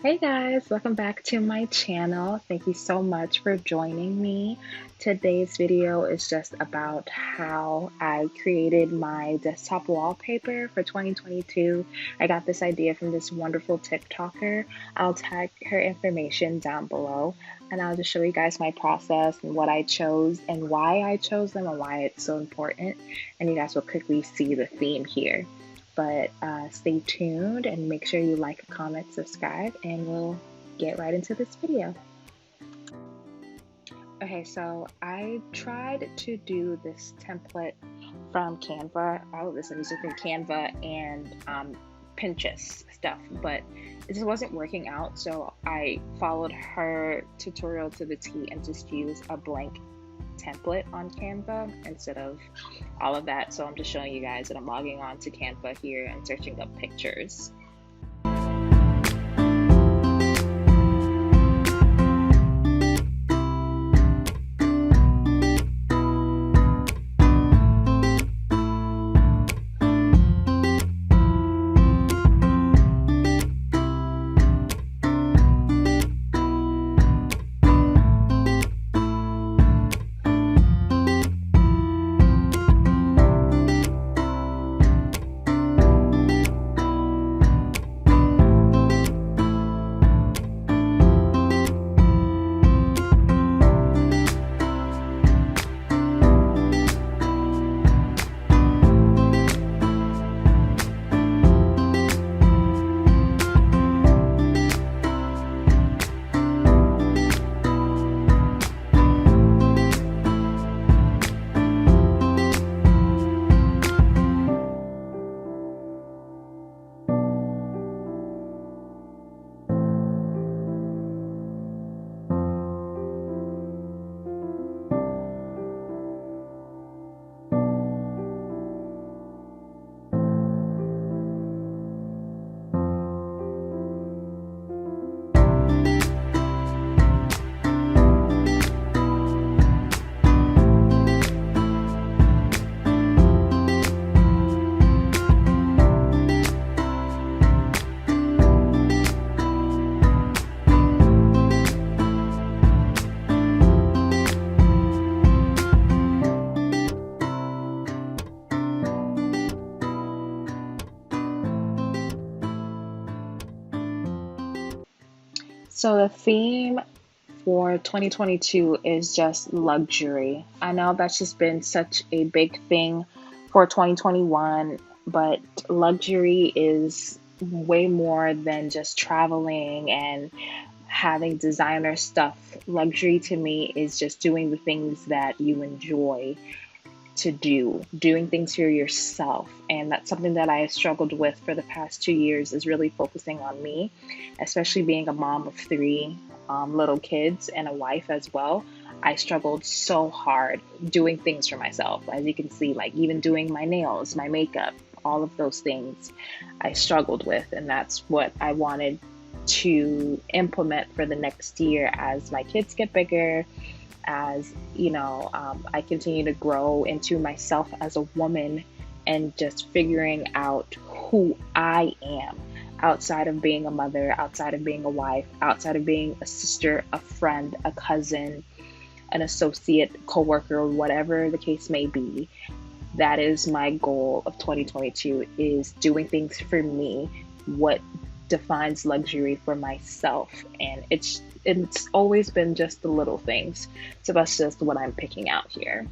Hey guys, welcome back to my channel. Thank you so much for joining me. Today's video is just about how I created my desktop wallpaper for 2022. I got this idea from this wonderful TikToker. I'll tag her information down below and I'll just show you guys my process and what I chose and why I chose them and why it's so important. And you guys will quickly see the theme here. But stay tuned and make sure you like, comment, subscribe, and we'll get right into this video. Okay, so I tried to do this template from Canva. All of this I'm using from Canva and Pinterest stuff, but it just wasn't working out. So I followed her tutorial to the T and just used a blank template on Canva instead of all of that. So I'm just showing you guys that I'm logging on to Canva here and searching up pictures. So the theme for 2022 is just luxury. I know that's just been such a big thing for 2021, but luxury is way more than just traveling and having designer stuff. Luxury to me is just doing the things that you enjoy to do, doing things for yourself. And that's something that I struggled with for the past 2 years, is really focusing on me, especially being a mom of three little kids and a wife as well. I struggled so hard doing things for myself. As you can see, like even doing my nails, my makeup, all of those things I struggled with. And that's what I wanted to implement for the next year as my kids get bigger, as I continue to grow into myself as a woman and just figuring out who I am outside of being a mother, outside of being a wife, outside of being a sister, a friend, a cousin, an associate, coworker, whatever the case may be. That is my goal of 2022, is doing things for me, what defines luxury for myself. And it's always been just the little things. So that's just what I'm picking out here.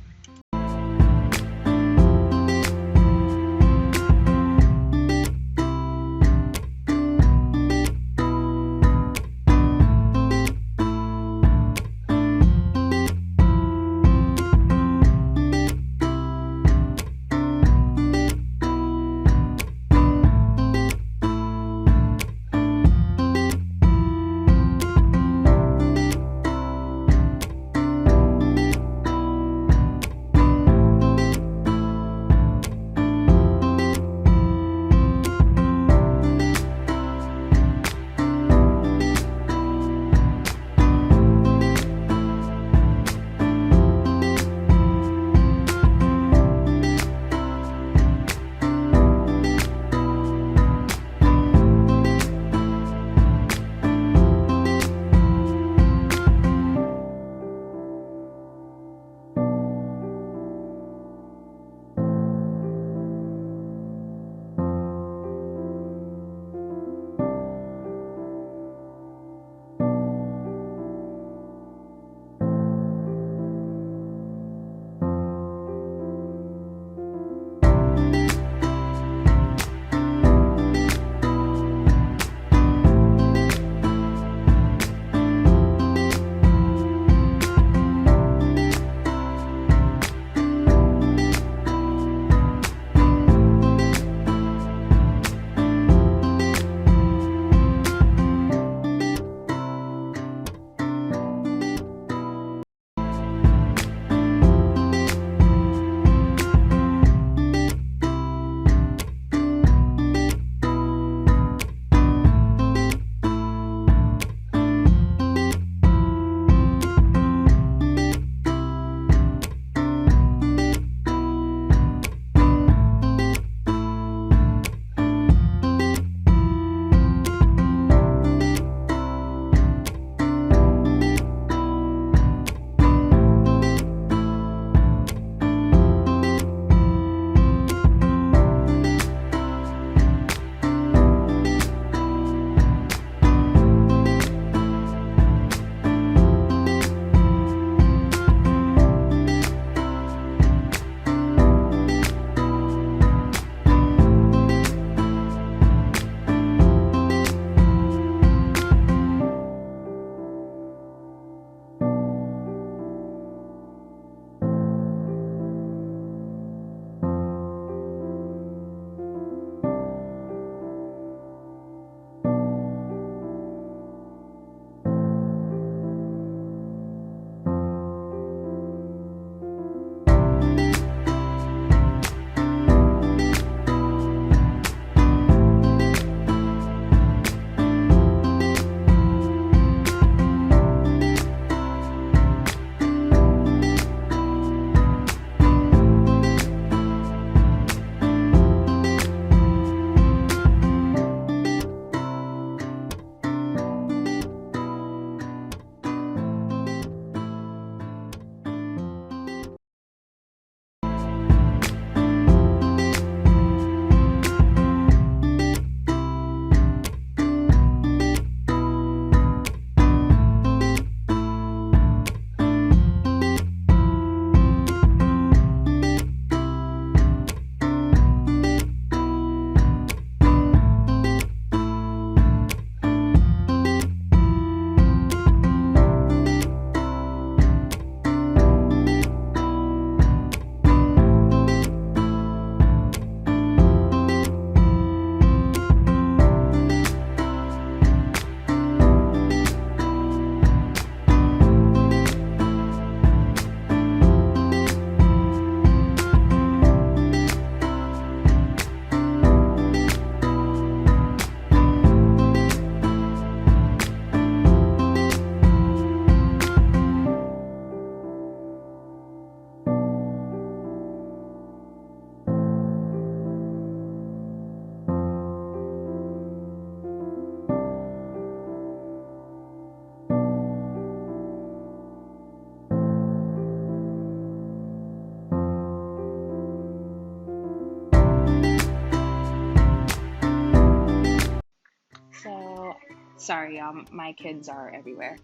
Sorry, my kids are everywhere.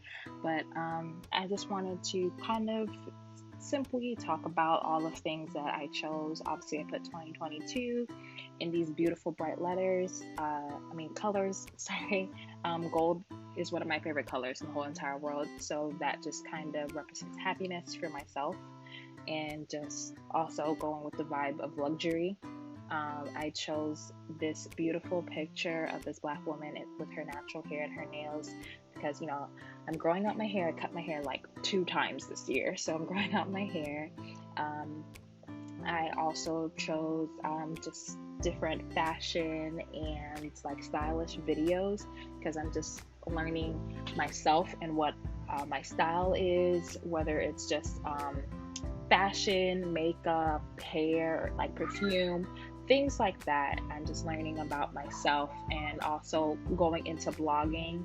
But I just wanted to kind of simply talk about all the things that I chose. Obviously, I put 2022 in these beautiful bright letters. Colors. Sorry. Gold is one of my favorite colors in the whole entire world. So that just kind of represents happiness for myself, and just also going with the vibe of luxury. I chose this beautiful picture of this black woman with her natural hair and her nails because, I'm growing out my hair. I cut my hair like 2 times this year, so I'm growing out my hair. I also chose just different fashion and like stylish videos because I'm just learning myself and what my style is, whether it's just fashion, makeup, hair, like perfume, things like that. I'm just learning about myself and also going into blogging.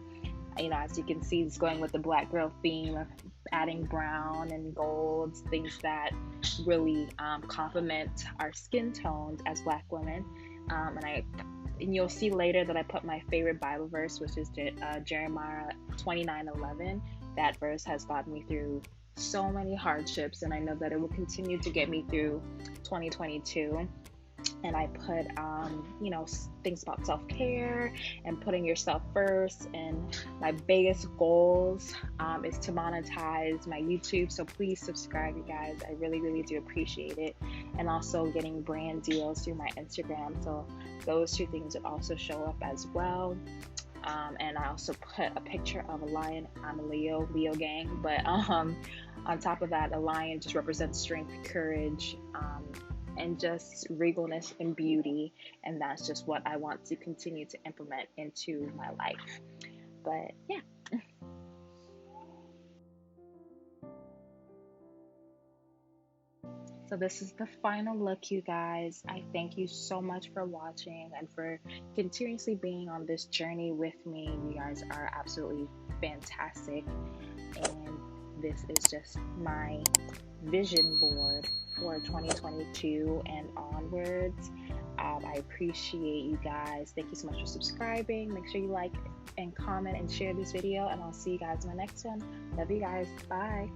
As you can see, it's going with the black girl theme of adding brown and golds, things that really complement our skin tones as black women. And you'll see later that I put my favorite Bible verse, which is Jeremiah 29:11. That verse has gotten me through so many hardships, and I know that it will continue to get me through 2022. And I put, things about self-care and putting yourself first. And my biggest goals is to monetize my YouTube. So please subscribe, you guys. I really, really do appreciate it. And also getting brand deals through my Instagram. So those 2 things would also show up as well. And I also put a picture of a lion. I'm a Leo gang. But on top of that, a lion just represents strength, courage, and just regalness and beauty. And that's just what I want to continue to implement into my life. But yeah. So this is the final look, you guys. I thank you so much for watching and for continuously being on this journey with me. You guys are absolutely fantastic. And this is just my vision board for 2022 and onwards. I appreciate you guys. Thank you so much for subscribing. Make sure you like and comment and share this video, and I'll see you guys in the next one. Love you guys. Bye.